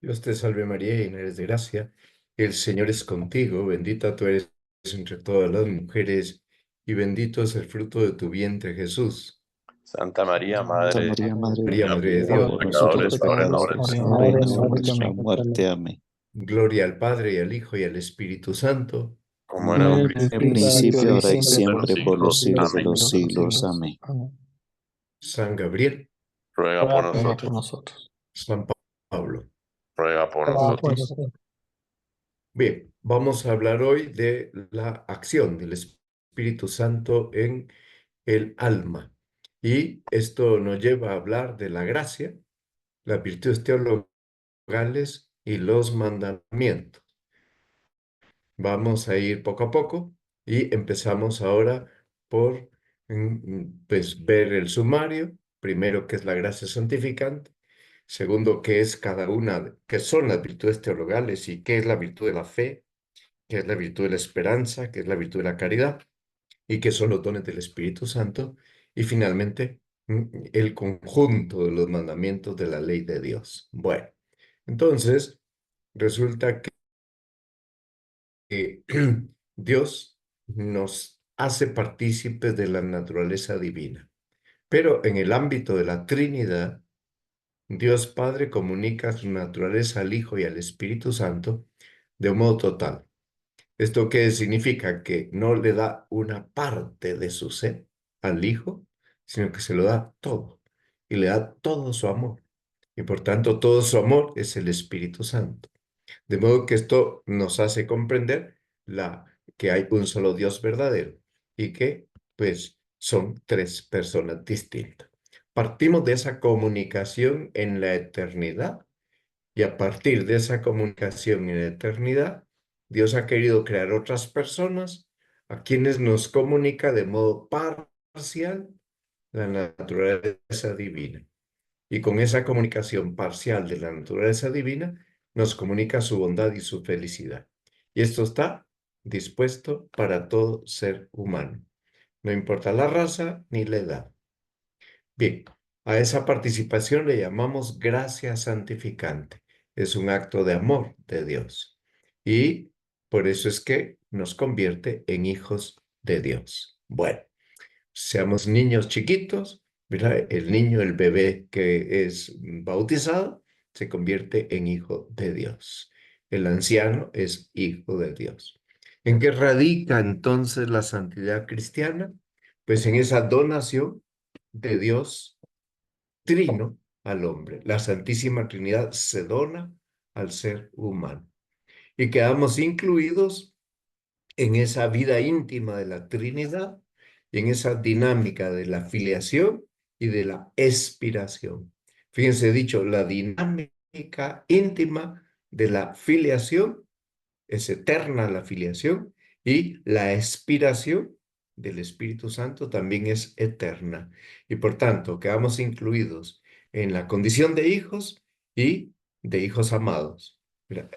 Dios te salve María, llena eres de gracia. El Señor es contigo, bendita tú eres entre todas las mujeres, y bendito es el fruto de tu vientre, Jesús. Santa María, Santa Madre de María, Madre de María, Dios, Madre de ruega Dios, por nosotros pecadores, ahora y en la hora de pecadores, nuestra ahora y en muerte. la hora de nuestra Amén. muerte. Amén. gloria al Padre, y al Hijo, y al Espíritu Santo. Como era un En En el el principio, principio, ahora y ahora y siempre, de los siempre, por los siglos. siglos de Amén. los siglos. Amén. Amén. San Gabriel, Ruega por Ruega por nosotros. nosotros. San Pablo. Ruega por Ruega por nosotros. nosotros. Bien, vamos a hablar hoy de la acción del Espíritu Santo en el alma. Y esto nos lleva a hablar de la gracia, las virtudes teologales y los mandamientos. Vamos a ir poco a poco y empezamos ahora por pues, ver el sumario. Primero, qué es la gracia santificante. Segundo, qué es cada una, qué son las virtudes teologales y qué es la virtud de la fe, qué es la virtud de la esperanza, qué es la virtud de la caridad y qué son los dones del Espíritu Santo. Y finalmente, el conjunto de los mandamientos de la ley de Dios. Bueno, entonces, resulta que Dios nos hace partícipes de la naturaleza divina. Pero en el ámbito de la Trinidad, Dios Padre comunica su naturaleza al Hijo y al Espíritu Santo de un modo total. ¿Esto qué significa? Que no le da una parte de su ser al Hijo, sino que se lo da todo y le da todo su amor. Y por tanto, todo su amor es el Espíritu Santo. De modo que esto nos hace comprender que hay un solo Dios verdadero y que, pues, son tres personas distintas. Partimos de esa comunicación en la eternidad y a partir de esa comunicación en la eternidad, Dios ha querido crear otras personas a quienes nos comunica de modo parcial la naturaleza divina. Y con esa comunicación parcial de la naturaleza divina, nos comunica su bondad y su felicidad. Y esto está dispuesto para todo ser humano, no importa la raza ni la edad. Bien, a esa participación le llamamos gracia santificante. Es un acto de amor de Dios. Y por eso es que nos convierte en hijos de Dios. Bueno, seamos niños chiquitos, ¿verdad? El niño, el bebé que es bautizado, se convierte en hijo de Dios. El anciano es hijo de Dios. ¿En qué radica entonces la santidad cristiana? Pues en esa donación de Dios trino al hombre. La Santísima Trinidad se dona al ser humano. Y quedamos incluidos en esa vida íntima de la Trinidad y en esa dinámica de la filiación y de la expiración. Fíjense, he dicho, la dinámica íntima de la filiación es eterna la filiación y la expiración del Espíritu Santo también es eterna. Y por tanto, quedamos incluidos en la condición de hijos y de hijos amados.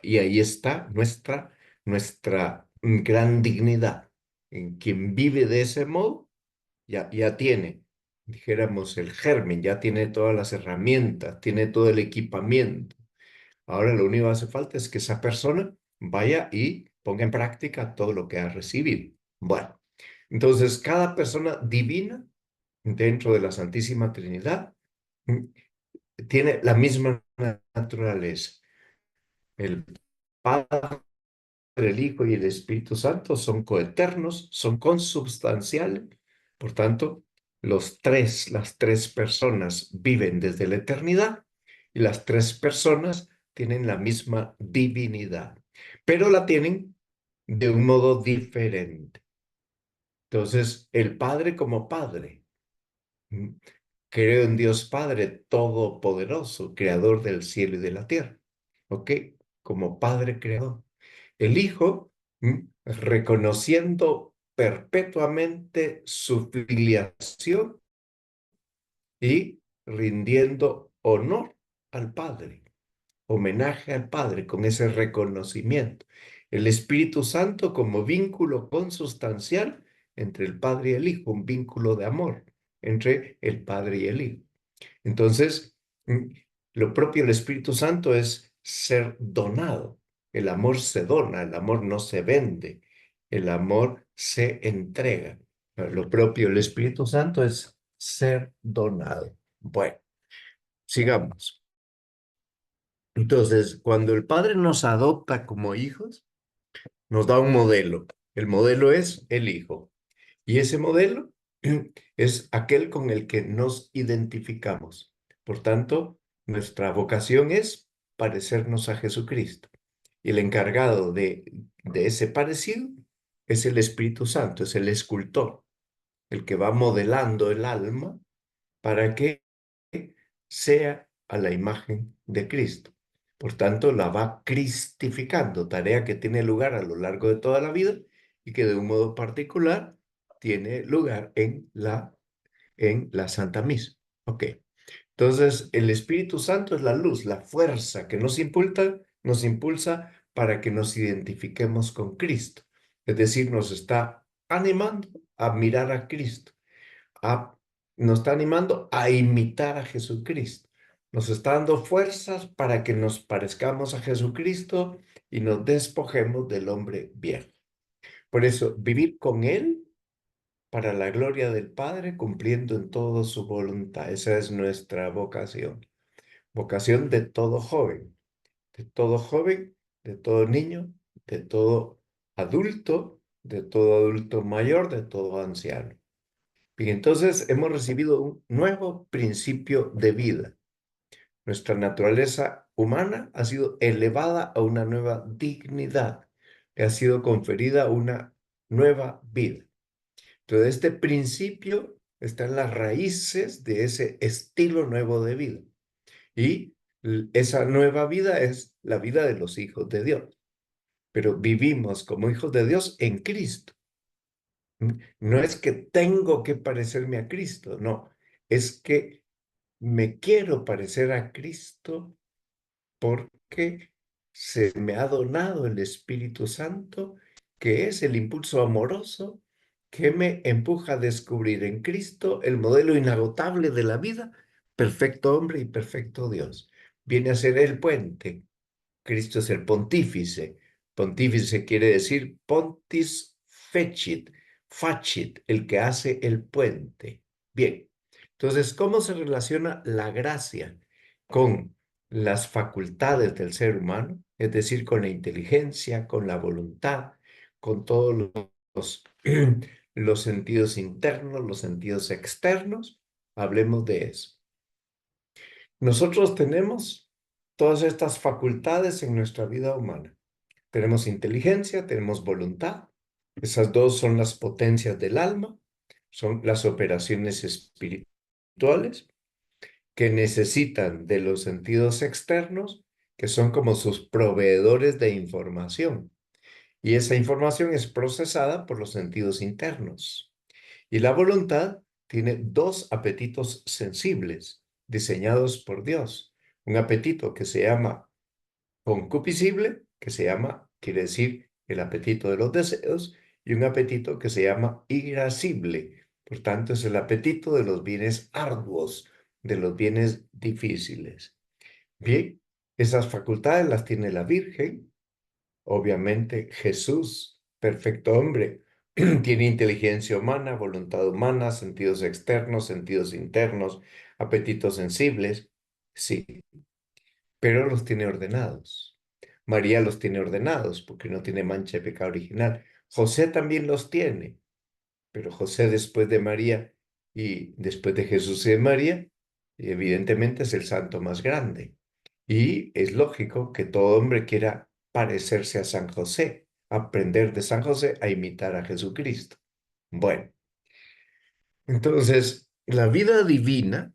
Y ahí está nuestra gran dignidad. En quien vive de ese modo, ya tiene, dijéramos, el germen, ya tiene todas las herramientas, tiene todo el equipamiento. Ahora lo único que hace falta es que esa persona vaya y ponga en práctica todo lo que ha recibido. Bueno, entonces cada persona divina dentro de la Santísima Trinidad mm, tiene la misma naturaleza. El Padre, el Hijo y el Espíritu Santo son coeternos, son consubstanciales. Por tanto, las tres personas viven desde la eternidad y las tres personas tienen la misma divinidad, pero la tienen de un modo diferente. Entonces, el Padre como Padre, mm, creo en Dios Padre Todopoderoso, Creador del cielo y de la tierra, ¿ok? Como Padre Creador. El Hijo, reconociendo perpetuamente su filiación y rindiendo honor al Padre, homenaje al Padre con ese reconocimiento. El Espíritu Santo como vínculo consustancial entre el Padre y el Hijo, un vínculo de amor entre el Padre y el Hijo. Entonces, lo propio del Espíritu Santo es ser donado. El amor se dona, el amor no se vende, el amor se entrega. Lo propio del Espíritu Santo es ser donado. Bueno, sigamos. Entonces, cuando el Padre nos adopta como hijos, nos da un modelo. El modelo es el Hijo. Y ese modelo es aquel con el que nos identificamos. Por tanto, nuestra vocación es parecernos a Jesucristo. Y el encargado de ese parecido es el Espíritu Santo, es el escultor, el que va modelando el alma para que sea a la imagen de Cristo. Por tanto, la va cristificando, tarea que tiene lugar a lo largo de toda la vida y que de un modo particular tiene lugar en la Santa Misa. Ok. Entonces, el Espíritu Santo es la luz, la fuerza que nos impulsa para que nos identifiquemos con Cristo. Es decir, nos está animando a mirar a Cristo, a- nos está animando a imitar a Jesucristo. Nos está dando fuerzas para que nos parezcamos a Jesucristo y nos despojemos del hombre viejo. Por eso, vivir con Él para la gloria del Padre, cumpliendo en todo su voluntad. Esa es nuestra vocación. Vocación de todo joven, de todo niño, de de todo adulto mayor, de todo anciano. Y entonces hemos recibido un nuevo principio de vida. Nuestra naturaleza humana ha sido elevada a una nueva dignidad, le ha sido conferida una nueva vida. Entonces, este principio está en las raíces de ese estilo nuevo de vida. Y esa nueva vida es la vida de los hijos de Dios. Pero vivimos como hijos de Dios en Cristo. No es que tengo que parecerme a Cristo, no. Es que me quiero parecer a Cristo porque se me ha donado el Espíritu Santo, que es el impulso amoroso que me empuja a descubrir en Cristo el modelo inagotable de la vida, perfecto hombre y perfecto Dios. Viene a ser el puente. Cristo es el pontífice. Pontífice quiere decir pontis fecit, facit, el que hace el puente. Bien, entonces, ¿cómo se relaciona la gracia con las facultades del ser humano? Es decir, con la inteligencia, con la voluntad, con todos los, los sentidos internos, los sentidos externos. Hablemos de eso. Nosotros tenemos todas estas facultades en nuestra vida humana. Tenemos inteligencia, tenemos voluntad. Esas dos son las potencias del alma, son las operaciones espirituales que necesitan de los sentidos externos, que son como sus proveedores de información. Y esa información es procesada por los sentidos internos. Y la voluntad tiene dos apetitos sensibles diseñados por Dios. Un apetito que se llama concupiscible, que quiere decir el apetito de los deseos, y un apetito que se llama irascible. Por tanto, es el apetito de los bienes arduos, de los bienes difíciles. Bien, esas facultades las tiene la Virgen. Obviamente, Jesús, perfecto hombre, tiene inteligencia humana, voluntad humana, sentidos externos, sentidos internos, apetitos sensibles, sí, pero los tiene ordenados. María los tiene ordenados porque no tiene mancha de pecado original. José también los tiene, pero José después de María y después de Jesús y de María, evidentemente es el santo más grande. Y es lógico que todo hombre quiera parecerse a San José, aprender de San José a imitar a Jesucristo. Bueno, entonces la vida divina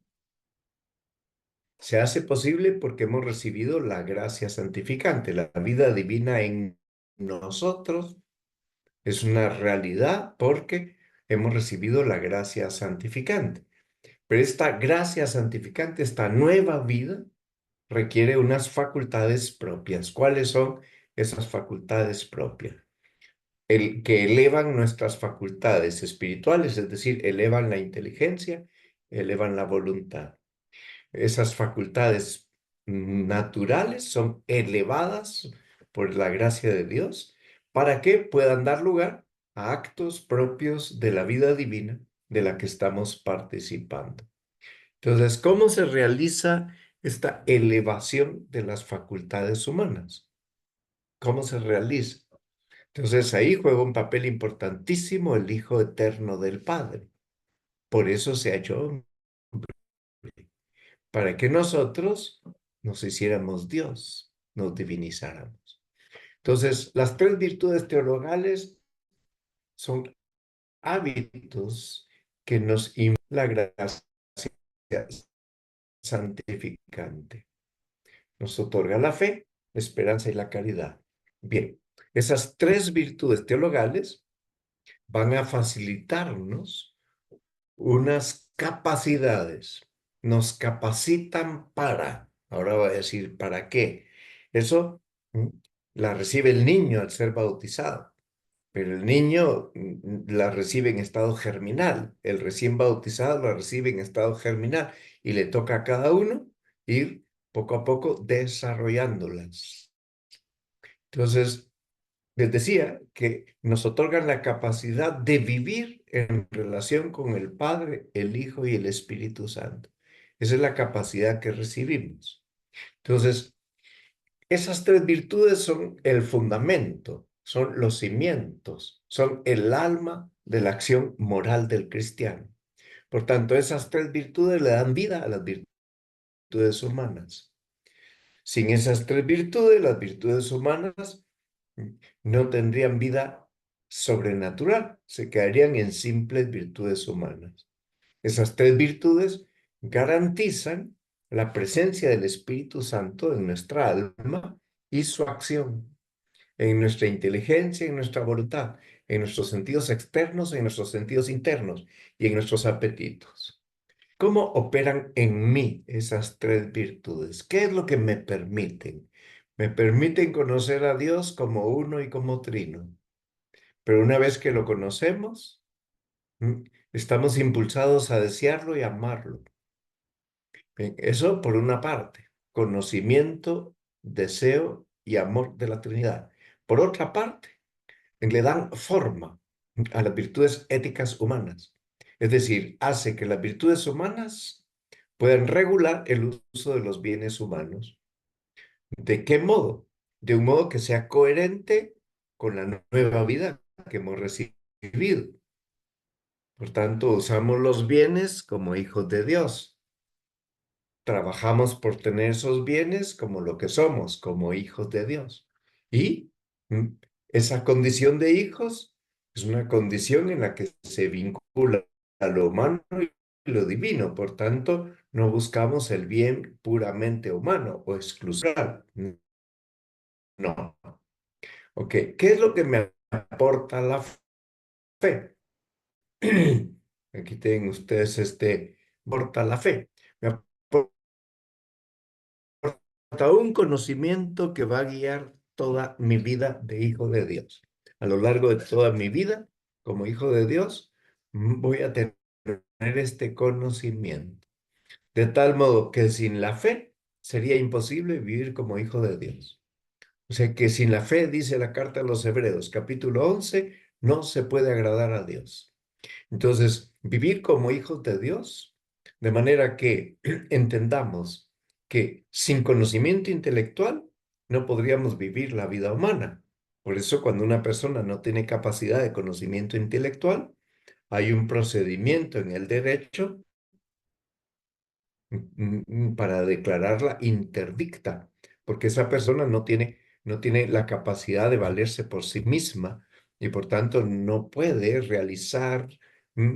se hace posible porque hemos recibido la gracia santificante. La vida divina en nosotros es una realidad porque hemos recibido la gracia santificante. Pero esta gracia santificante, esta nueva vida, requiere unas facultades propias. ¿Cuáles son esas facultades propias? El que elevan nuestras facultades espirituales, es decir, elevan la inteligencia, elevan la voluntad. Esas facultades naturales, son elevadas por la gracia de Dios, para que puedan dar lugar a actos propios de la vida divina de la que estamos participando. Entonces, ¿cómo se realiza esta elevación de las facultades humanas? ¿Cómo se realiza? Entonces, ahí juega un papel importantísimo el Hijo Eterno del Padre. Por eso se ha hecho hombre, para que nosotros nos hiciéramos Dios, nos divinizáramos. Entonces, las tres virtudes teologales son hábitos que nos la gracia santificante. Nos otorga la fe, la esperanza y la caridad. Bien, esas tres virtudes teologales van a facilitarnos unas capacidades, nos capacitan para, ahora voy a decir, ¿para qué? Eso la recibe el niño al ser bautizado, pero el niño la recibe en estado germinal, el recién bautizado la recibe en estado germinal y le toca a cada uno ir poco a poco desarrollándolas. Entonces, les decía que nos otorgan la capacidad de vivir en relación con el Padre, el Hijo y el Espíritu Santo. Esa es la capacidad que recibimos. Entonces, esas tres virtudes son el fundamento, son los cimientos, son el alma de la acción moral del cristiano. Por tanto, esas tres virtudes le dan vida a las virtudes humanas. Sin esas tres virtudes, las virtudes humanas no tendrían vida sobrenatural, se quedarían en simples virtudes humanas. Esas tres virtudes garantizan la presencia del Espíritu Santo en nuestra alma y su acción, en nuestra inteligencia, en nuestra voluntad, en nuestros sentidos externos, en nuestros sentidos internos y en nuestros apetitos. ¿Cómo operan en mí esas tres virtudes? ¿Qué es lo que me permiten? Me permiten conocer a Dios como uno y como trino. Pero una vez que lo conocemos, estamos impulsados a desearlo y amarlo. Bien, eso por una parte, conocimiento, deseo y amor de la Trinidad. Por otra parte, le dan forma a las virtudes éticas humanas. Es decir, hace que las virtudes humanas puedan regular el uso de los bienes humanos. ¿De qué modo? De un modo que sea coherente con la nueva vida que hemos recibido. Por tanto, usamos los bienes como hijos de Dios. Trabajamos por tener esos bienes como lo que somos, como hijos de Dios. Y mm, esa condición de hijos es una condición en la que se vincula a lo humano y lo divino. Por tanto, no buscamos el bien puramente humano o exclusivo. No. Ok, ¿qué es lo que me aporta la fe? Aquí tienen ustedes aporta la fe. Me aporta un conocimiento que va a guiar toda mi vida de hijo de Dios. A lo largo de toda mi vida, como hijo de Dios, voy a tener este conocimiento. De tal modo que sin la fe sería imposible vivir como hijo de Dios. O sea que sin la fe, dice la carta a los Hebreos, capítulo 11, no se puede agradar a Dios. Entonces, vivir como hijos de Dios, de manera que entendamos que sin conocimiento intelectual no podríamos vivir la vida humana. Por eso, cuando una persona no tiene capacidad de conocimiento intelectual, hay un procedimiento en el derecho para declararla interdicta, porque esa persona no tiene la capacidad de valerse por sí misma y por tanto no puede realizar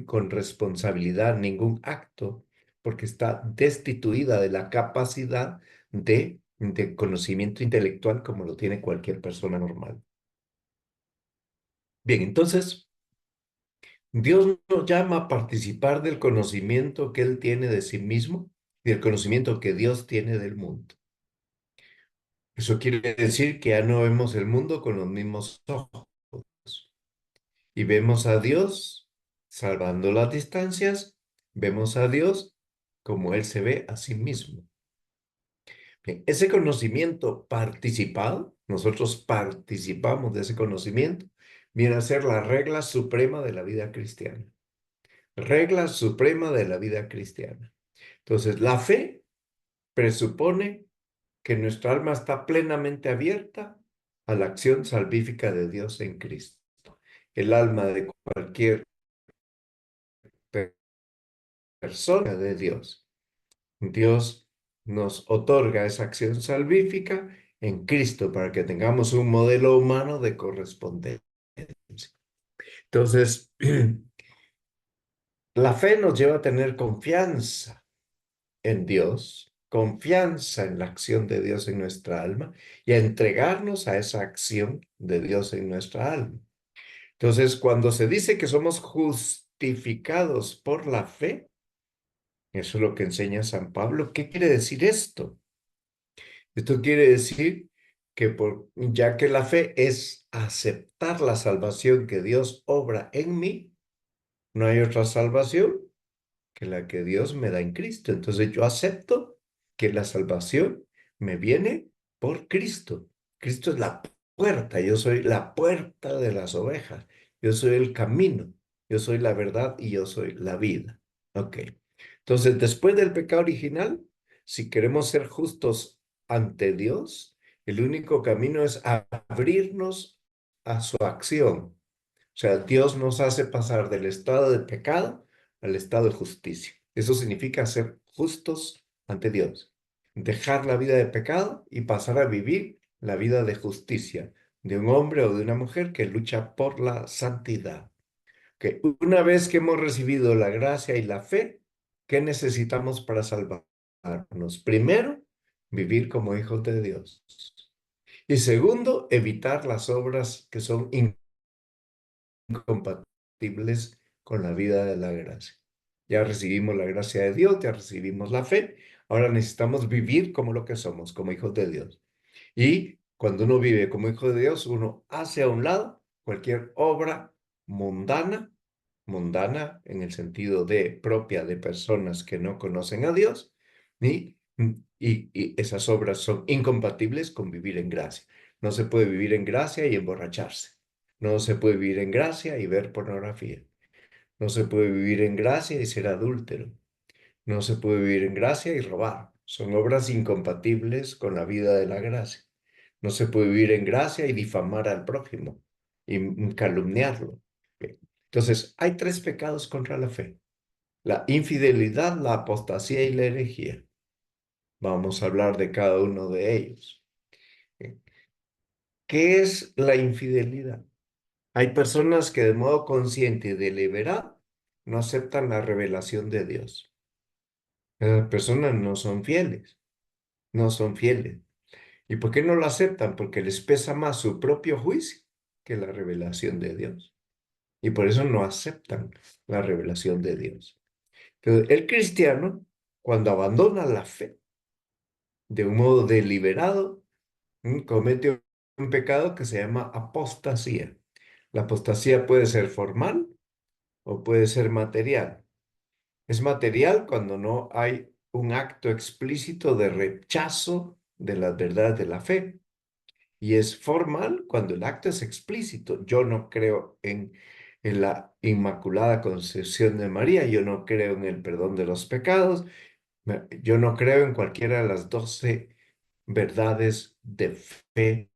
con responsabilidad ningún acto, porque está destituida de la capacidad de conocimiento intelectual como lo tiene cualquier persona normal. Bien, entonces, Dios nos llama a participar del conocimiento que Él tiene de sí mismo y del conocimiento que Dios tiene del mundo. Eso quiere decir que ya no vemos el mundo con los mismos ojos y vemos a Dios salvando las distancias, vemos a Dios como Él se ve a sí mismo. Bien, ese conocimiento participado, nosotros participamos de ese conocimiento, viene a ser la regla suprema de la vida cristiana. Regla suprema de la vida cristiana. Entonces, la fe presupone que nuestra alma está plenamente abierta a la acción salvífica de Dios en Cristo. El alma de cualquier persona de Dios. Dios nos otorga esa acción salvífica en Cristo para que tengamos un modelo humano de correspondencia. Entonces, la fe nos lleva a tener confianza en Dios, confianza en la acción de Dios en nuestra alma y a entregarnos a esa acción de Dios en nuestra alma. Entonces, cuando se dice que somos justificados por la fe, eso es lo que enseña San Pablo. ¿Qué quiere decir esto? Esto quiere decir que ya que la fe es aceptar la salvación que Dios obra en mí, no hay otra salvación que la que Dios me da en Cristo. Entonces yo acepto que la salvación me viene por Cristo. Cristo es la puerta, yo soy la puerta de las ovejas, yo soy el camino, yo soy la verdad y yo soy la vida. Ok. Entonces, después del pecado original, si queremos ser justos ante Dios, el único camino es abrirnos a su acción. O sea, Dios nos hace pasar del estado de pecado al estado de justicia. Eso significa ser justos ante Dios. Dejar la vida de pecado y pasar a vivir la vida de justicia de un hombre o de una mujer que lucha por la santidad. Que una vez que hemos recibido la gracia y la fe, ¿qué necesitamos para salvarnos? Primero, vivir como hijos de Dios. Y segundo, evitar las obras que son incompatibles con la vida de la gracia. Ya recibimos la gracia de Dios, ya recibimos la fe, ahora necesitamos vivir como lo que somos, como hijos de Dios. Y cuando uno vive como hijo de Dios, uno hace a un lado cualquier obra mundana, mundana en el sentido de propia de personas que no conocen a Dios, y esas obras son incompatibles con vivir en gracia. No se puede vivir en gracia y emborracharse. No se puede vivir en gracia y ver pornografía. No se puede vivir en gracia y ser adúltero. No se puede vivir en gracia y robar. Son obras incompatibles con la vida de la gracia. No se puede vivir en gracia y difamar al prójimo y calumniarlo. Bien. Entonces, hay tres pecados contra la fe: la infidelidad, la apostasía y la herejía. Vamos a hablar de cada uno de ellos. Bien. ¿Qué es la infidelidad? Hay personas que de modo consciente y deliberado no aceptan la revelación de Dios. Esas personas no son fieles, no son fieles. ¿Y por qué no lo aceptan? Porque les pesa más su propio juicio que la revelación de Dios. Y por eso no aceptan la revelación de Dios. Pero el cristiano, cuando abandona la fe de un modo deliberado, comete un pecado que se llama apostasía. La apostasía puede ser formal o puede ser material. Es material cuando no hay un acto explícito de rechazo de las verdades de la fe. Y es formal cuando el acto es explícito. Yo no creo en la Inmaculada Concepción de María, yo no creo en el perdón de los pecados, yo no creo en cualquiera de las 12 verdades de fe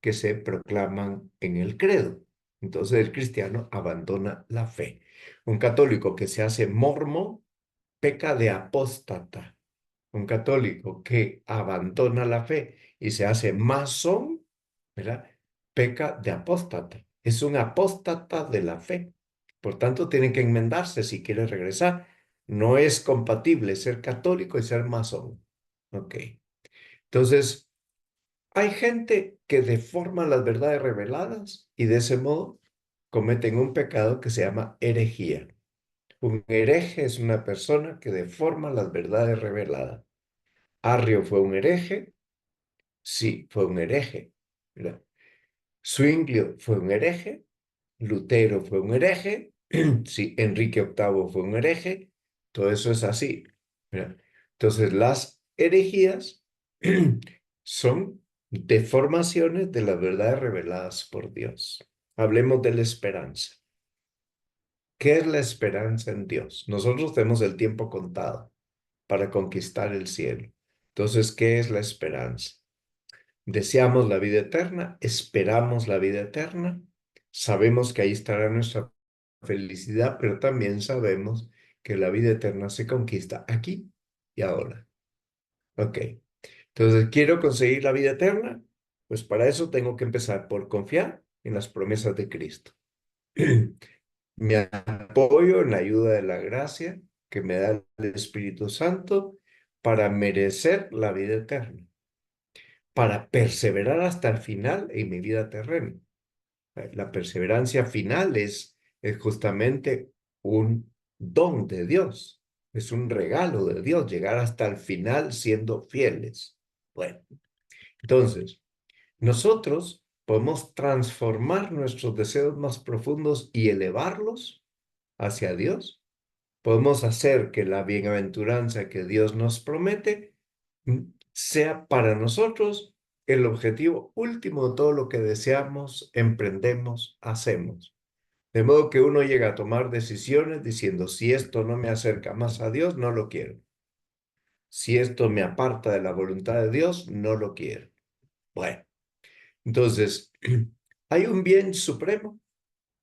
que se proclaman en el credo. Entonces el cristiano abandona la fe. Un católico que se hace mormón peca de apóstata. Un católico que abandona la fe y se hace masón, ¿verdad? Peca de apóstata. Es un apóstata de la fe. Por tanto, tiene que enmendarse si quiere regresar. No es compatible ser católico y ser masón. Ok. Entonces, hay gente que deforma las verdades reveladas y de ese modo cometen un pecado que se llama herejía. Un hereje es una persona que deforma las verdades reveladas. Arrio fue un hereje, sí, fue un hereje, ¿verdad? Zwinglio fue un hereje, Lutero fue un hereje, sí, Enrique VIII fue un hereje, todo eso es así, ¿verdad? Entonces, las herejías son deformaciones de las verdades reveladas por Dios. Hablemos de la esperanza. ¿Qué es la esperanza en Dios? Nosotros tenemos el tiempo contado para conquistar el cielo. Entonces, ¿qué es la esperanza? Deseamos la vida eterna, esperamos la vida eterna, sabemos que ahí estará nuestra felicidad, pero también sabemos que la vida eterna se conquista aquí y ahora. Ok, entonces, ¿quiero conseguir la vida eterna? Pues para eso tengo que empezar por confiar en las promesas de Cristo. Me apoyo en la ayuda de la gracia que me da el Espíritu Santo para merecer la vida eterna, para perseverar hasta el final en mi vida terrena. La perseverancia final es justamente un don de Dios, es un regalo de Dios, llegar hasta el final siendo fieles. Bueno, entonces, nosotros podemos transformar nuestros deseos más profundos y elevarlos hacia Dios. Podemos hacer que la bienaventuranza que Dios nos promete sea para nosotros el objetivo último de todo lo que deseamos, emprendemos, hacemos. De modo que uno llega a tomar decisiones diciendo, si esto no me acerca más a Dios, no lo quiero. Si esto me aparta de la voluntad de Dios, no lo quiero. Bueno, entonces, hay un bien supremo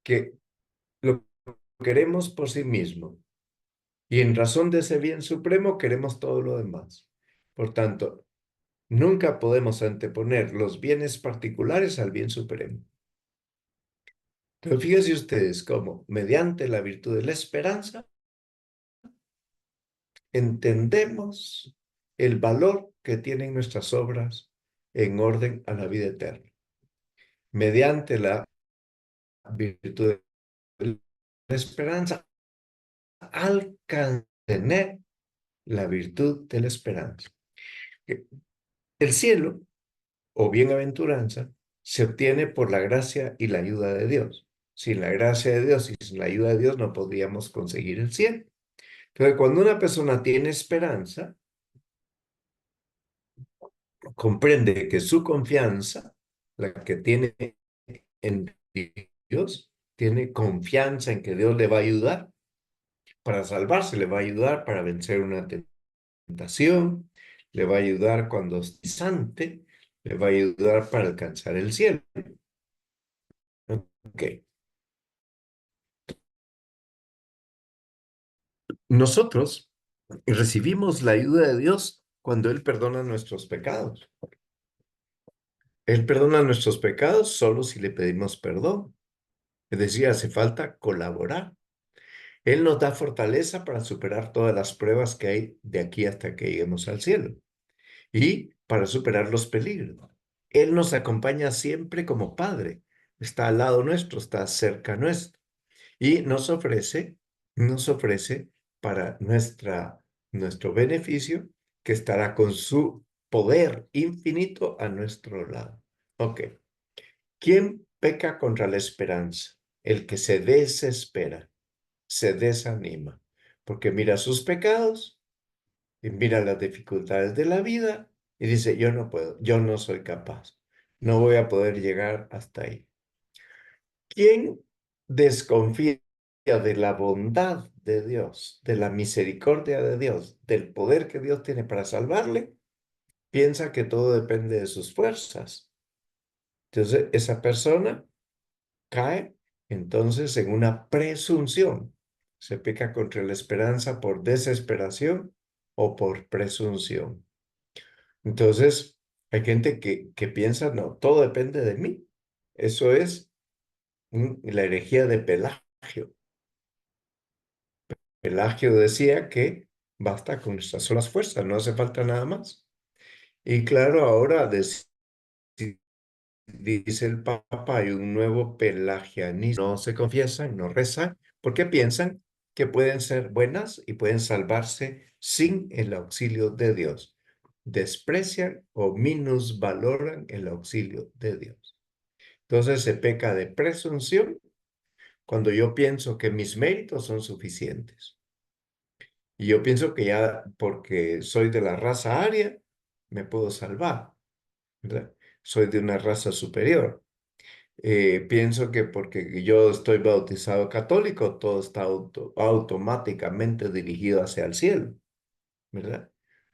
que lo queremos por sí mismo. Y en razón de ese bien supremo queremos todo lo demás. Por tanto, nunca podemos anteponer los bienes particulares al bien supremo. Pero fíjense ustedes cómo, mediante la virtud de la esperanza, entendemos el valor que tienen nuestras obras en orden a la vida eterna. Mediante la virtud de la esperanza, alcanzar tener la virtud de la esperanza. El cielo o bienaventuranza se obtiene por la gracia y la ayuda de Dios. Sin la gracia de Dios y sin la ayuda de Dios no podríamos conseguir el cielo. Entonces, cuando una persona tiene esperanza, comprende que su confianza, la que tiene en Dios, tiene confianza en que Dios le va a ayudar para salvarse, le va a ayudar para vencer una tentación, le va a ayudar cuando es sante, le va a ayudar para alcanzar el cielo. Ok. Nosotros recibimos la ayuda de Dios cuando Él perdona nuestros pecados. Él perdona nuestros pecados solo si le pedimos perdón. Es decir, hace falta colaborar. Él nos da fortaleza para superar todas las pruebas que hay de aquí hasta que lleguemos al cielo y para superar los peligros. Él nos acompaña siempre como Padre. Está al lado nuestro, está cerca nuestro y nos ofrece para nuestro beneficio que estará con su poder infinito a nuestro lado. Ok. ¿Quién peca contra la esperanza? El que se desespera, se desanima, porque mira sus pecados y mira las dificultades de la vida y dice, yo no puedo, yo no soy capaz, no voy a poder llegar hasta ahí. ¿Quién desconfía de la bondad de Dios, de la misericordia de Dios, del poder que Dios tiene para salvarle? Piensa que todo depende de sus fuerzas. Entonces, esa persona cae entonces en una presunción. Se peca contra la esperanza por desesperación o por presunción. Entonces, hay gente que piensa, no, todo depende de mí. Eso es la herejía de Pelagio. Pelagio decía que basta con nuestras solas fuerzas, no hace falta nada más. Y claro, ahora dice el Papa, hay un nuevo pelagianismo. No se confiesan, no rezan, porque piensan que pueden ser buenas y pueden salvarse sin el auxilio de Dios. Desprecian o minusvaloran el auxilio de Dios. Entonces se peca de presunción cuando yo pienso que mis méritos son suficientes. Y yo pienso que ya porque soy de la raza aria, me puedo salvar, ¿verdad? Soy de una raza superior. Pienso que porque yo estoy bautizado católico, todo está automáticamente dirigido hacia el cielo, ¿verdad?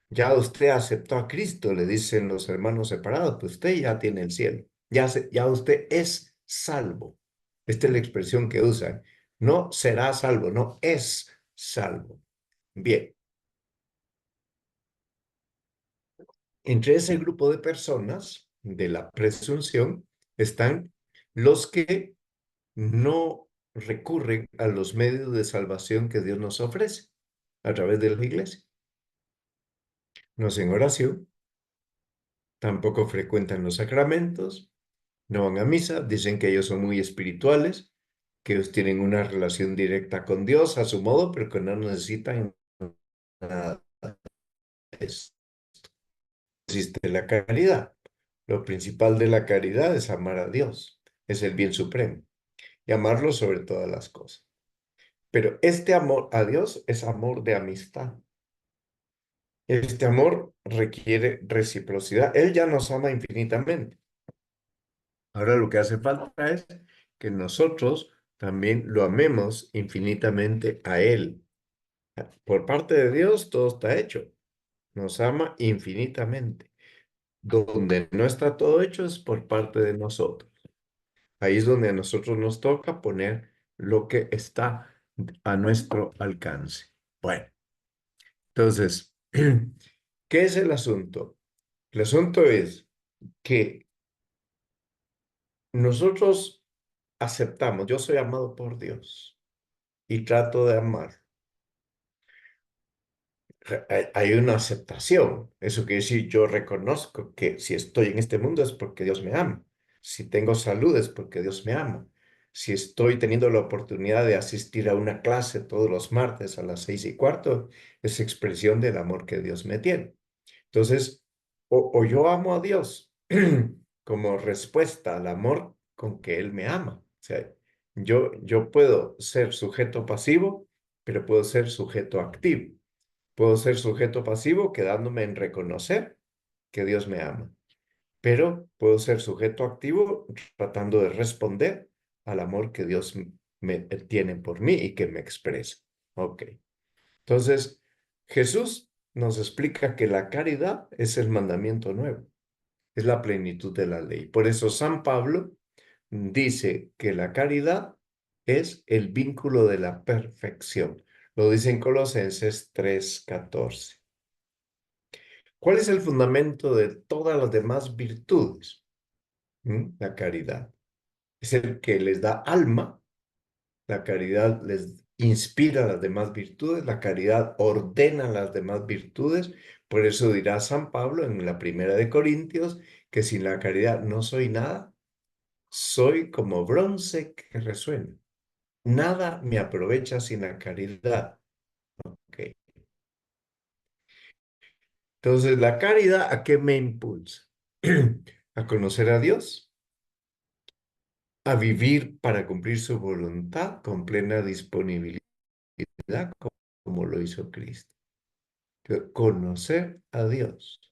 Ya usted aceptó a Cristo, le dicen los hermanos separados, pues usted ya tiene el cielo, ya usted es salvo. Esta es la expresión que usan. No será salvo, no es salvo. Bien, entre ese grupo de personas de la presunción están los que no recurren a los medios de salvación que Dios nos ofrece a través de la iglesia. No hacen oración, tampoco frecuentan los sacramentos, no van a misa, dicen que ellos son muy espirituales, que ellos tienen una relación directa con Dios a su modo, pero que no necesitan nada de eso. Existe la caridad. Lo principal de la caridad es amar a Dios, es el bien supremo, y amarlo sobre todas las cosas. Pero este amor a Dios es amor de amistad. Este amor requiere reciprocidad. Él ya nos ama infinitamente. Ahora lo que hace falta es que nosotros también lo amemos infinitamente a Él. Por parte de Dios todo está hecho. Nos ama infinitamente. Donde no está todo hecho es por parte de nosotros. Ahí es donde a nosotros nos toca poner lo que está a nuestro alcance. Bueno, entonces, ¿qué es el asunto? El asunto es que nosotros aceptamos, yo soy amado por Dios y trato de amar. Hay una aceptación. Eso quiere decir, yo reconozco que si estoy en este mundo es porque Dios me ama. Si tengo salud es porque Dios me ama. Si estoy teniendo la oportunidad de asistir a una clase todos los martes a las 6:15, es expresión del amor que Dios me tiene. Entonces, o yo amo a Dios como respuesta al amor con que Él me ama. O sea, yo puedo ser sujeto pasivo, pero puedo ser sujeto activo. Puedo ser sujeto pasivo quedándome en reconocer que Dios me ama, pero puedo ser sujeto activo tratando de responder al amor que Dios me tiene por mí y que me expresa. Ok. Entonces, Jesús nos explica que la caridad es el mandamiento nuevo, es la plenitud de la ley. Por eso San Pablo dice que la caridad es el vínculo de la perfección. Lo dice en Colosenses 3:14. ¿Cuál es el fundamento de todas las demás virtudes? La caridad. Es el que les da alma. La caridad les inspira las demás virtudes, la caridad ordena las demás virtudes. Por eso dirá San Pablo en la primera de Corintios que sin la caridad no soy nada, soy como bronce que resuena. Nada me aprovecha sin la caridad. Okay. Entonces, ¿la caridad a qué me impulsa? A conocer a Dios, a vivir para cumplir su voluntad con plena disponibilidad, como lo hizo Cristo. Conocer a Dios.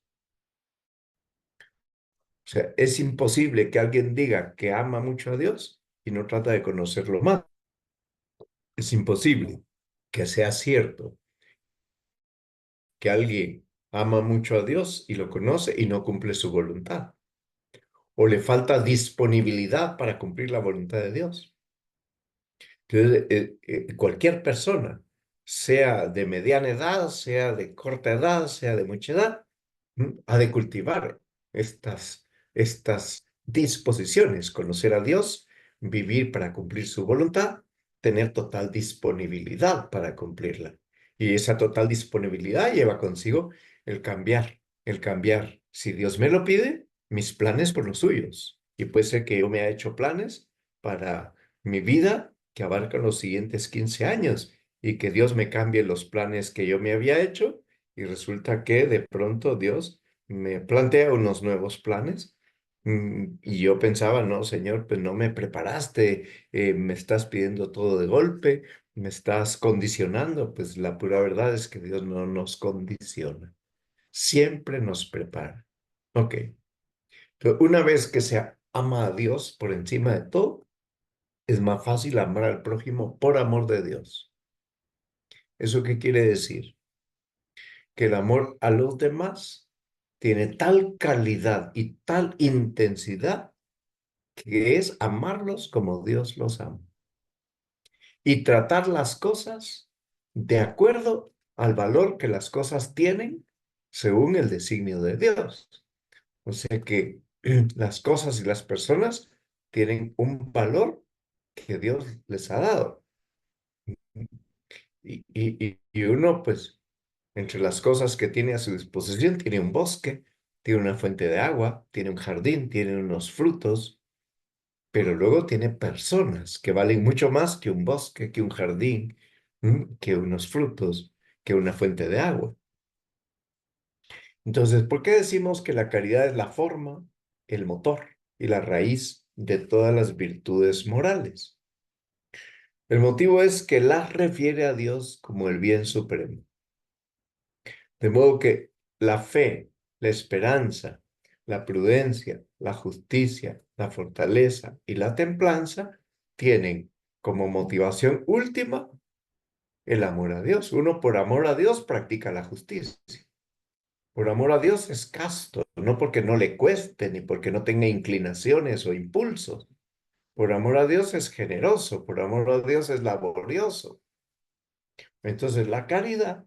O sea, es imposible que alguien diga que ama mucho a Dios y no trata de conocerlo más. Es imposible que sea cierto que alguien ama mucho a Dios y lo conoce y no cumple su voluntad. O le falta disponibilidad para cumplir la voluntad de Dios. Entonces, cualquier persona, sea de mediana edad, sea de corta edad, sea de mucha edad, ha de cultivar estas disposiciones, conocer a Dios, vivir para cumplir su voluntad, tener total disponibilidad para cumplirla. Y esa total disponibilidad lleva consigo el cambiar, el cambiar, si Dios me lo pide, mis planes por los suyos. Y puede ser que yo me haya hecho planes para mi vida que abarcan los siguientes 15 años y que Dios me cambie los planes que yo me había hecho y resulta que de pronto Dios me plantea unos nuevos planes. Y yo pensaba, no, Señor, pues no me preparaste, me estás pidiendo todo de golpe, me estás condicionando, pues la pura verdad es que Dios no nos condiciona, siempre nos prepara. Ok, pero una vez que se ama a Dios por encima de todo, es más fácil amar al prójimo por amor de Dios. ¿Eso qué quiere decir? Que el amor a los demás tiene tal calidad y tal intensidad que es amarlos como Dios los ama y tratar las cosas de acuerdo al valor que las cosas tienen según el designio de Dios. O sea que las cosas y las personas tienen un valor que Dios les ha dado. Y uno, pues, entre las cosas que tiene a su disposición, tiene un bosque, tiene una fuente de agua, tiene un jardín, tiene unos frutos, pero luego tiene personas que valen mucho más que un bosque, que un jardín, que unos frutos, que una fuente de agua. Entonces, ¿por qué decimos que la caridad es la forma, el motor y la raíz de todas las virtudes morales? El motivo es que las refiere a Dios como el bien supremo. De modo que la fe, la esperanza, la prudencia, la justicia, la fortaleza y la templanza tienen como motivación última el amor a Dios. Uno por amor a Dios practica la justicia. Por amor a Dios es casto, no porque no le cueste ni porque no tenga inclinaciones o impulsos. Por amor a Dios es generoso, por amor a Dios es laborioso. Entonces la caridad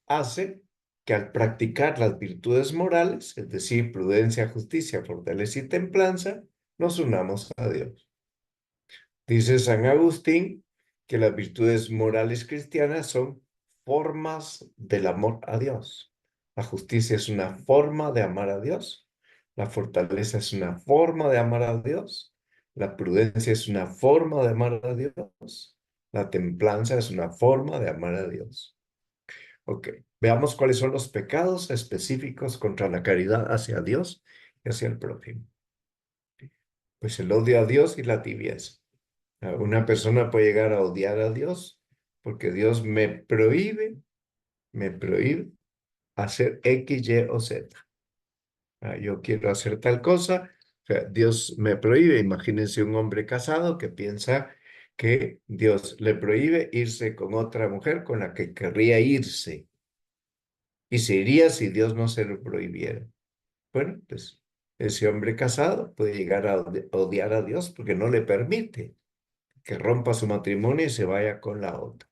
hace que al practicar las virtudes morales, es decir, prudencia, justicia, fortaleza y templanza, nos unamos a Dios. Dice San Agustín que las virtudes morales cristianas son formas del amor a Dios. La justicia es una forma de amar a Dios. La fortaleza es una forma de amar a Dios. La prudencia es una forma de amar a Dios. La templanza es una forma de amar a Dios. Ok, veamos cuáles son los pecados específicos contra la caridad hacia Dios y hacia el prójimo. Pues el odio a Dios y la tibieza. Una persona puede llegar a odiar a Dios porque Dios me prohíbe hacer X, Y o Z. Yo quiero hacer tal cosa, o sea, Dios me prohíbe. Imagínense un hombre casado que piensa que Dios le prohíbe irse con otra mujer con la que querría irse y se iría si Dios no se lo prohibiera. Bueno, pues ese hombre casado puede llegar a odiar a Dios porque no le permite que rompa su matrimonio y se vaya con la otra.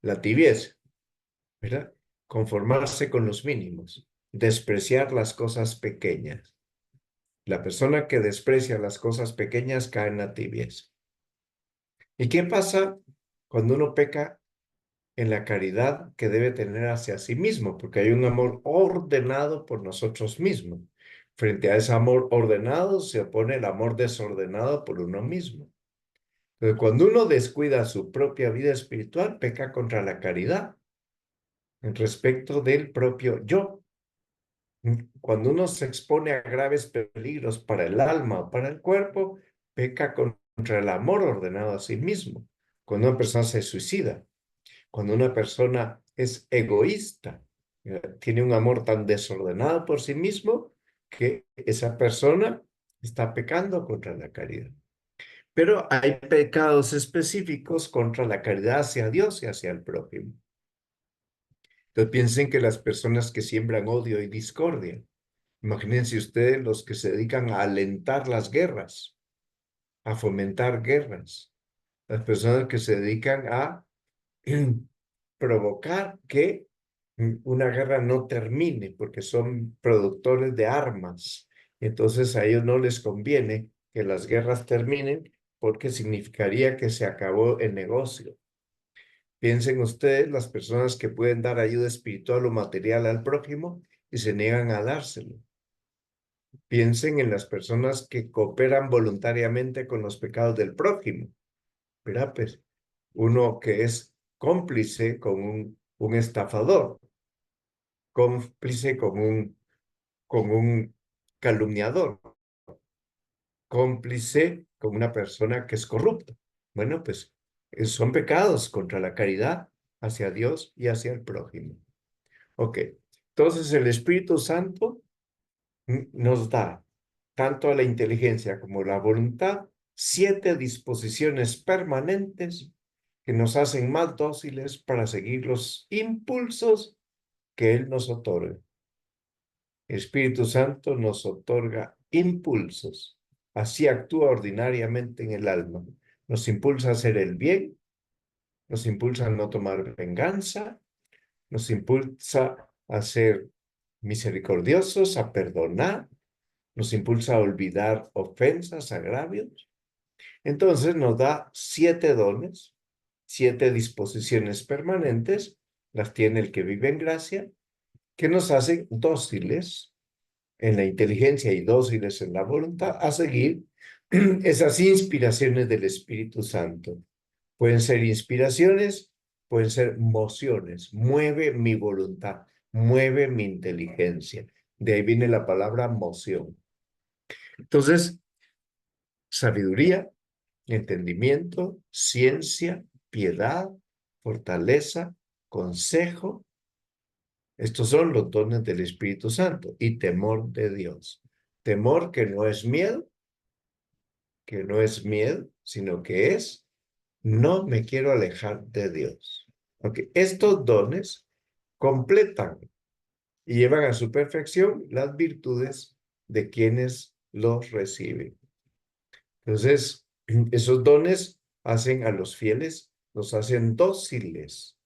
La tibieza, ¿verdad? Conformarse con los mínimos, despreciar las cosas pequeñas. La persona que desprecia las cosas pequeñas cae en la tibieza. ¿Y qué pasa cuando uno peca en la caridad que debe tener hacia sí mismo? Porque hay un amor ordenado por nosotros mismos. Frente a ese amor ordenado se opone el amor desordenado por uno mismo. Entonces, cuando uno descuida su propia vida espiritual, peca contra la caridad en respecto del propio yo. Cuando uno se expone a graves peligros para el alma o para el cuerpo, peca contra el amor ordenado a sí mismo. Cuando una persona se suicida, cuando una persona es egoísta, tiene un amor tan desordenado por sí mismo que esa persona está pecando contra la caridad. Pero hay pecados específicos contra la caridad hacia Dios y hacia el prójimo. Entonces piensen que las personas que siembran odio y discordia, imagínense ustedes los que se dedican a alentar las guerras, a fomentar guerras, las personas que se dedican a provocar que una guerra no termine porque son productores de armas. Entonces a ellos no les conviene que las guerras terminen porque significaría que se acabó el negocio. Piensen ustedes las personas que pueden dar ayuda espiritual o material al prójimo y se niegan a dárselo. Piensen en las personas que cooperan voluntariamente con los pecados del prójimo. ¿Verdad? Pues uno que es cómplice con un estafador, cómplice con un calumniador, cómplice con una persona que es corrupta. Bueno, pues son pecados contra la caridad hacia Dios y hacia el prójimo. Ok, entonces el Espíritu Santo nos da tanto a la inteligencia como la voluntad 7 disposiciones permanentes que nos hacen más dóciles para seguir los impulsos que Él nos otorga. El Espíritu Santo nos otorga impulsos. Así actúa ordinariamente en el alma. Nos impulsa a hacer el bien, nos impulsa a no tomar venganza, nos impulsa a ser misericordiosos, a perdonar, nos impulsa a olvidar ofensas, agravios. Entonces nos da 7 dones, 7 disposiciones permanentes, las tiene el que vive en gracia, que nos hacen dóciles en la inteligencia y dóciles en la voluntad a seguir esas inspiraciones del Espíritu Santo. Pueden ser inspiraciones, pueden ser mociones. Mueve mi voluntad, mueve mi inteligencia. De ahí viene la palabra moción. Entonces, sabiduría, entendimiento, ciencia, piedad, fortaleza, consejo. Estos son los dones del Espíritu Santo y temor de Dios. Temor que no es miedo, sino que es no me quiero alejar de Dios. Okay. Estos dones completan y llevan a su perfección las virtudes de quienes los reciben. Entonces, esos dones hacen a los fieles, los hacen dóciles.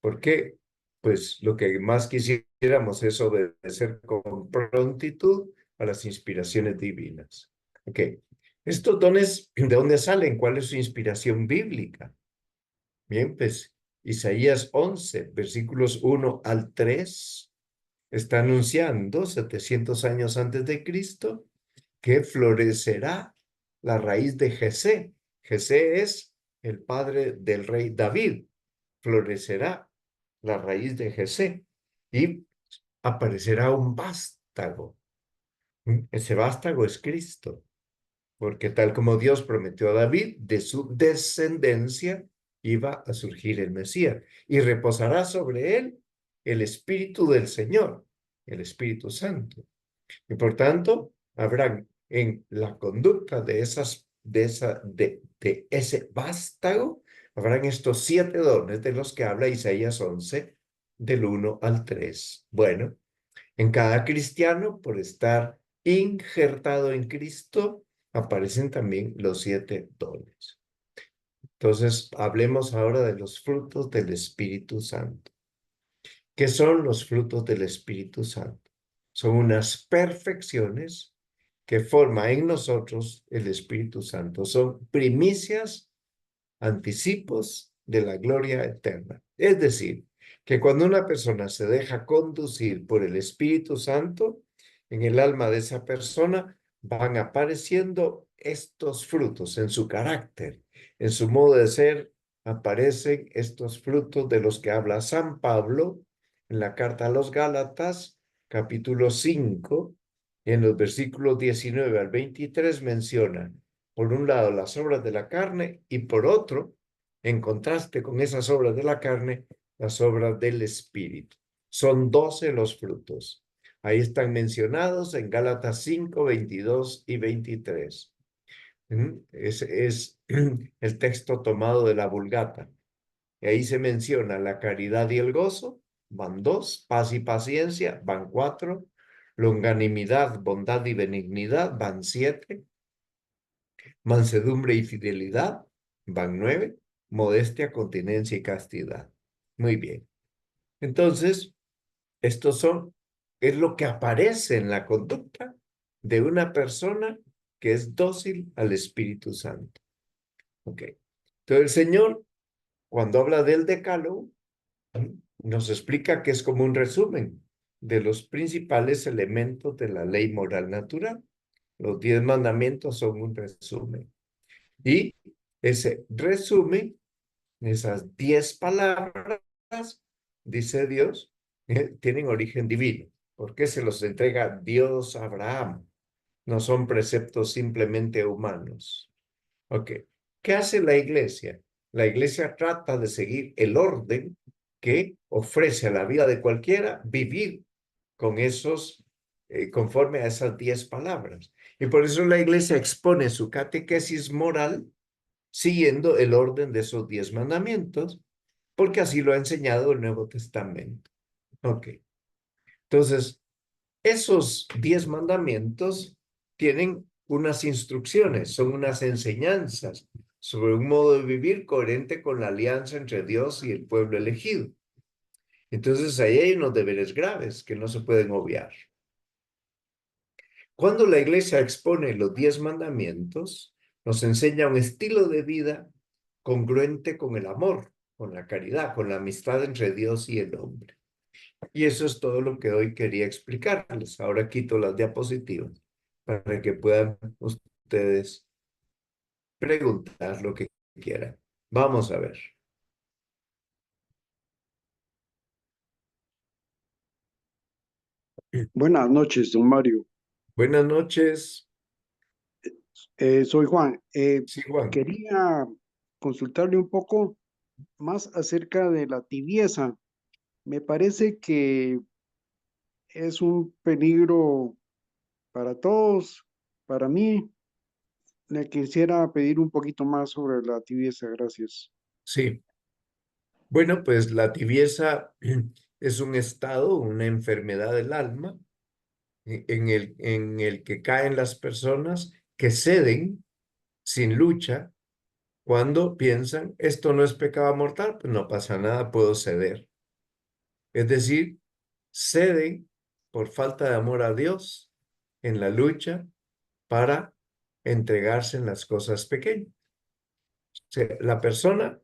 ¿Por qué? Pues lo que más quisiéramos es obedecer con prontitud a las inspiraciones divinas. Ok. Estos dones, ¿de dónde salen? ¿Cuál es su inspiración bíblica? Bien, pues Isaías 11, versículos 1 al 3, está anunciando 700 años antes de Cristo que florecerá la raíz de Jesé. Jesé es el padre del rey David. Florecerá la raíz de Jesé y aparecerá un vástago. Ese vástago es Cristo, porque tal como Dios prometió a David, de su descendencia iba a surgir el Mesías y reposará sobre él el Espíritu del Señor, el Espíritu Santo. Y por tanto, habrán en la conducta de ese vástago, habrán estos 7 dones de los que habla Isaías 11, del 1 al 3. Bueno, en cada cristiano, por estar injertado en Cristo, aparecen también los 7 dones. Entonces, hablemos ahora de los frutos del Espíritu Santo. ¿Qué son los frutos del Espíritu Santo? Son unas perfecciones que forma en nosotros el Espíritu Santo. Son primicias, anticipos de la gloria eterna. Es decir, que cuando una persona se deja conducir por el Espíritu Santo, en el alma de esa persona van apareciendo estos frutos en su carácter, en su modo de ser, aparecen estos frutos de los que habla San Pablo en la carta a los Gálatas, capítulo 5, en los versículos 19 al 23 menciona, por un lado, las obras de la carne y por otro, en contraste con esas obras de la carne, las obras del Espíritu. Son 12 los frutos. Ahí están mencionados en Gálatas 5, 22 y 23. Es el texto tomado de la Vulgata. Y ahí se menciona la caridad y el gozo, van 2, paz y paciencia, van 4, longanimidad, bondad y benignidad, van 7, mansedumbre y fidelidad, van 9, modestia, continencia y castidad. Muy bien. Entonces, estos es lo que aparece en la conducta de una persona que es dócil al Espíritu Santo. Ok. Entonces, el Señor, cuando habla del decálogo, nos explica que es como un resumen de los principales elementos de la ley moral natural. Los 10 mandamientos son un resumen. Y ese resumen, esas 10 palabras, dice Dios, tienen origen divino. Porque se los entrega Dios a Abraham. No son preceptos simplemente humanos. Ok. ¿Qué hace la iglesia? La iglesia trata de seguir el orden que ofrece a la vida de cualquiera vivir con esos, conforme a esas 10 palabras. Y por eso la iglesia expone su catequesis moral siguiendo el orden de esos 10 mandamientos, porque así lo ha enseñado el Nuevo Testamento. Ok. Entonces, esos 10 mandamientos tienen unas instrucciones, son unas enseñanzas sobre un modo de vivir coherente con la alianza entre Dios y el pueblo elegido. Entonces, ahí hay unos deberes graves que no se pueden obviar. Cuando la iglesia expone los 10 mandamientos, nos enseña un estilo de vida congruente con el amor, con la caridad, con la amistad entre Dios y el hombre. Y eso es todo lo que hoy quería explicarles. Ahora quito las diapositivas para que puedan ustedes preguntar lo que quieran. Vamos a ver. Buenas noches, don Mario. Buenas noches. Soy Juan. Sí, Juan. Quería consultarle un poco más acerca de la tibieza. Me parece que es un peligro para todos. Para mí, le quisiera pedir un poquito más sobre la tibieza. Gracias. Sí. Bueno, pues la tibieza es un estado, una enfermedad del alma en el que caen las personas que ceden sin lucha cuando piensan, esto no es pecado mortal, pues no pasa nada, puedo ceder. Es decir, ceden por falta de amor a Dios en la lucha para entregarse en las cosas pequeñas. O sea, la persona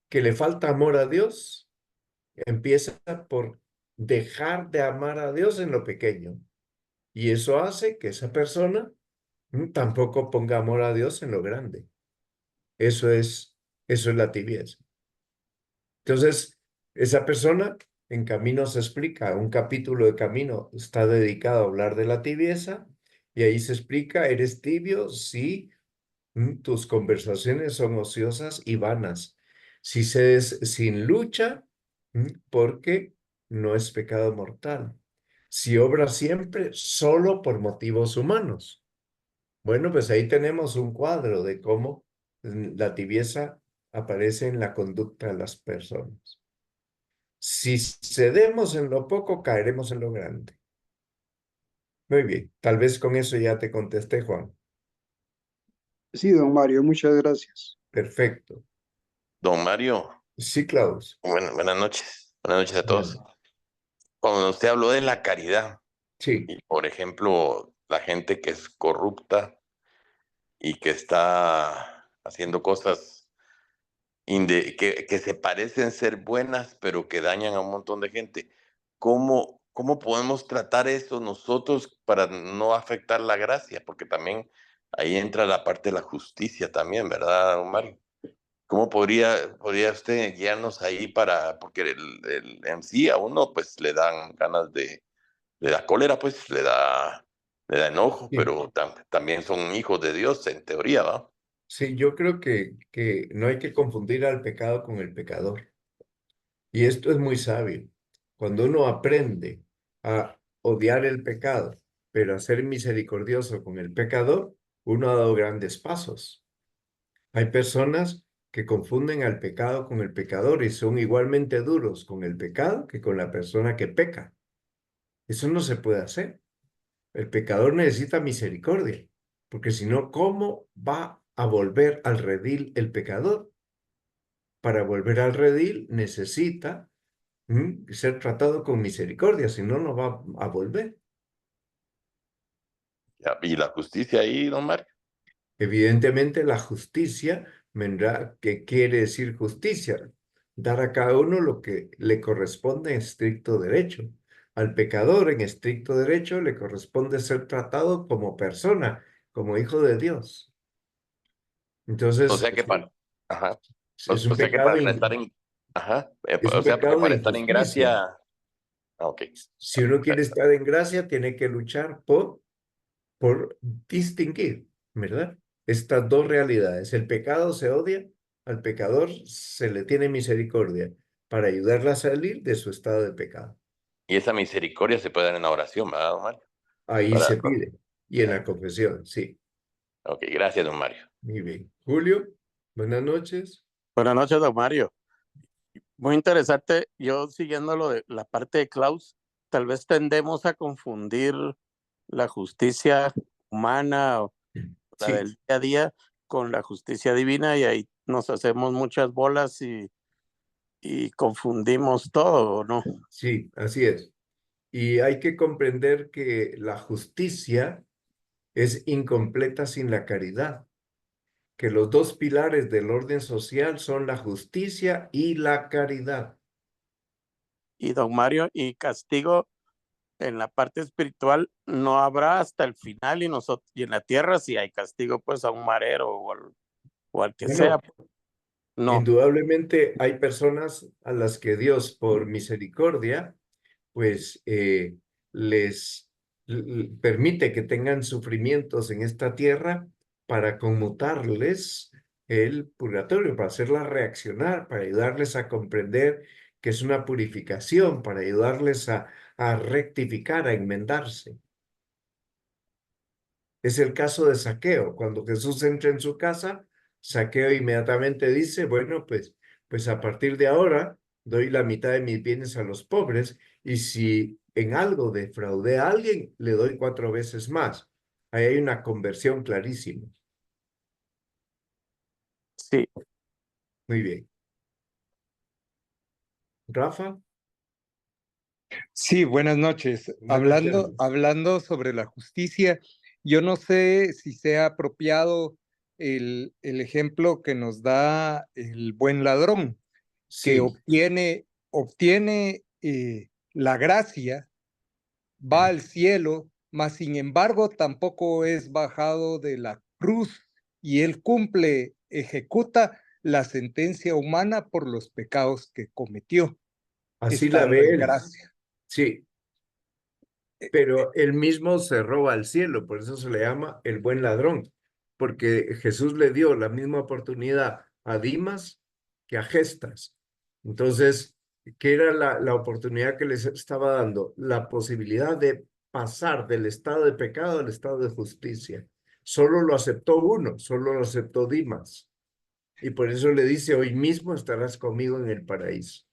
que le falta amor a Dios empieza por dejar de amar a Dios en lo pequeño. Y eso hace que esa persona tampoco ponga amor a Dios en lo grande. Eso es la tibieza. Entonces, esa persona en Camino se explica, un capítulo de Camino está dedicado a hablar de la tibieza y ahí se explica, eres tibio si tus conversaciones son ociosas y vanas, si cedes sin lucha, porque no es pecado mortal, si obras siempre solo por motivos humanos. Bueno, pues ahí tenemos un cuadro de cómo la tibieza aparece en la conducta de las personas. Si cedemos en lo poco, caeremos en lo grande. Muy bien, tal vez con eso ya te contesté, Juan. Sí, don Mario, muchas gracias. Perfecto. Don Mario, Sí, Klaus. buenas noches. Buenas noches a Bueno, todos. Cuando usted habló de la caridad, sí, y por ejemplo, la gente que es corrupta y que está haciendo cosas que se parecen ser buenas, pero que dañan a un montón de gente, ¿cómo podemos tratar eso nosotros para no afectar la gracia? Porque también ahí entra la parte de la justicia también, ¿verdad, don Mario? ¿Cómo podría usted guiarnos ahí porque en sí a uno pues le dan ganas le da cólera, pues le da enojo, sí. pero también son hijos de Dios en teoría, ¿va? Sí, yo creo que no hay que confundir al pecado con el pecador. Y esto es muy sabio. Cuando uno aprende a odiar el pecado, pero a ser misericordioso con el pecador, uno ha dado grandes pasos. Hay personas que confunden al pecado con el pecador y son igualmente duros con el pecado que con la persona que peca. Eso no se puede hacer. El pecador necesita misericordia, porque si no, ¿cómo va a volver al redil el pecador? Para volver al redil necesita ser tratado con misericordia, si no, no va a volver. Y la justicia ahí, don Mario. Evidentemente, la justicia vendrá, ¿qué quiere decir justicia? Dar a cada uno lo que le corresponde en estricto derecho. Al pecador en estricto derecho le corresponde ser tratado como persona, como hijo de Dios. O Entonces, sea que para, ajá. es un O sea que pecado, para estar en, ajá. es O un sea que pecado de para estar en injusticia. gracia, ok. Si uno quiere estar en gracia, tiene que luchar por distinguir, ¿verdad? Estas dos realidades. El pecado se odia al pecador se le tiene misericordia para ayudarle a salir de su estado de pecado. Y esa misericordia se puede dar en la oración, ¿verdad, don Mario? Ahí se pide. Y en la confesión, sí. Ok, gracias, don Mario. Muy bien. Julio, buenas noches. Buenas noches, don Mario. Muy interesante. Yo siguiendo lo de la parte de Klaus, tal vez tendemos a confundir la justicia humana o la Sí, del día a día con la justicia divina y ahí nos hacemos muchas bolas y confundimos todo, ¿no? sí, así es. Y hay que comprender que la justicia es incompleta sin la caridad, que los dos pilares del orden social son la justicia y la caridad. Y don Mario, y castigo en la parte espiritual no habrá hasta el final y en la tierra si hay castigo pues a un marero o al que Bueno, sea. No, indudablemente hay personas a las que Dios, por misericordia, pues les permite que tengan sufrimientos en esta tierra para conmutarles el purgatorio, para hacerlas reaccionar, para ayudarles a comprender que es una purificación, para ayudarles a rectificar, a enmendarse. Es el caso de Zaqueo. Cuando Jesús entra en su casa, Zaqueo inmediatamente dice, bueno, pues a partir de ahora doy la mitad de mis bienes a los pobres y si en algo defraudé a alguien, le doy 4 veces más. Ahí hay una conversión clarísima. sí. Muy bien. Rafa. Sí, buenas noches. Buenas tardes. Hablando sobre la justicia, yo no sé si sea apropiado el ejemplo que nos da el buen ladrón, que Sí, obtiene la gracia, va al cielo, mas sin embargo tampoco es bajado de la cruz y él ejecuta la sentencia humana por los pecados que cometió, así la estando ve en él. gracia. Sí, pero él mismo se roba al cielo, por eso se le llama el buen ladrón, porque Jesús le dio la misma oportunidad a Dimas que a Gestas. Entonces, ¿qué era la oportunidad que les estaba dando? La posibilidad de pasar del estado de pecado al estado de justicia. Solo lo aceptó uno, solo lo aceptó Dimas. Y por eso le dice, hoy mismo estarás conmigo en el paraíso.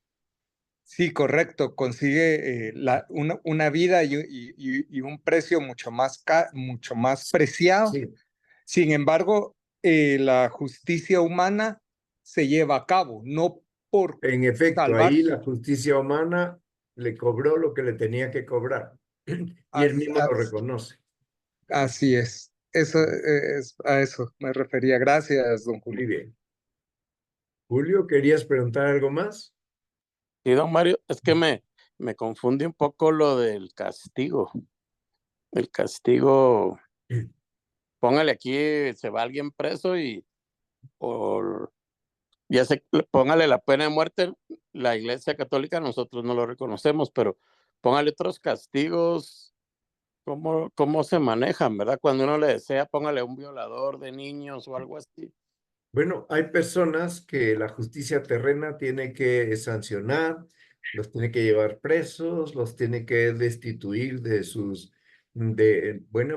Sí, correcto. Consigue una vida y un precio mucho más preciado. Sí, Sin embargo, la justicia humana se lleva a cabo, no por en efecto, salvar ahí la su... justicia humana le cobró lo que le tenía que cobrar y él mismo lo reconoce. Así es. A eso me refería. Gracias, don Muy Julio. bien. Julio, ¿querías preguntar algo más? Sí, don Mario, es que me confunde un poco lo del castigo. El castigo, póngale aquí, se va alguien preso y por, póngale la pena de muerte, la Iglesia Católica nosotros no lo reconocemos, pero póngale otros castigos, ¿cómo se manejan, verdad? Cuando uno le desea, póngale un violador de niños o algo así. Bueno, hay personas que la justicia terrena tiene que sancionar, los tiene que llevar presos, los tiene que destituir de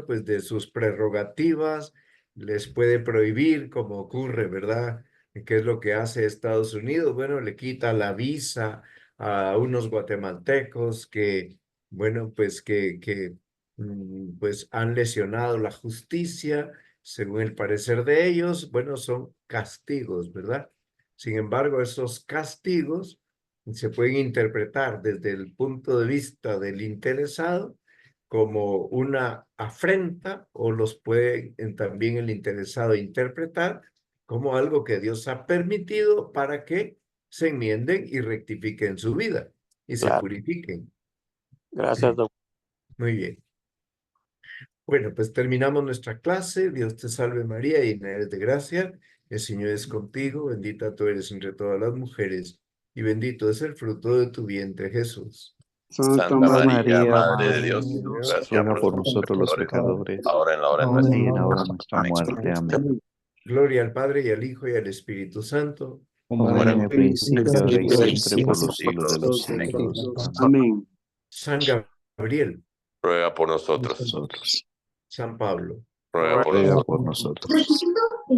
pues de sus prerrogativas, les puede prohibir, como ocurre, ¿verdad? ¿Qué es lo que hace Estados Unidos? Bueno, le quita la visa a unos guatemaltecos que, bueno, pues pues han lesionado la justicia según el parecer de ellos, bueno, son castigos, ¿verdad? Sin embargo, esos castigos se pueden interpretar desde el punto de vista del interesado como una afrenta o los puede también el interesado interpretar como algo que Dios ha permitido para que se enmienden y rectifiquen su vida y se Claro, purifiquen. gracias, don. Muy bien. Bueno, pues terminamos nuestra clase. Dios te salve María, llena eres de gracia. El Señor es contigo, bendita tú eres entre todas las mujeres, y bendito es el fruto de tu vientre, Jesús. Santa Santa María, María, Madre de Madre Dios, de Dios, gracias ruega por por nosotros nosotros los pecadores, pecadores, ahora en la hora de ahora nuestra y y en en la la hora hora de de nuestra nuestra muerte. muerte. Amén. Amén. Gloria al Padre y al Hijo y al Espíritu Santo. Como Como era era en el principio, ahora y principio, siempre, por los siglos de los Todos los siglos. siglos. Amén. San Gabriel, Ruega por nosotros. Nosotros. San Pablo, Ruega por Ruega nosotros. por nosotros.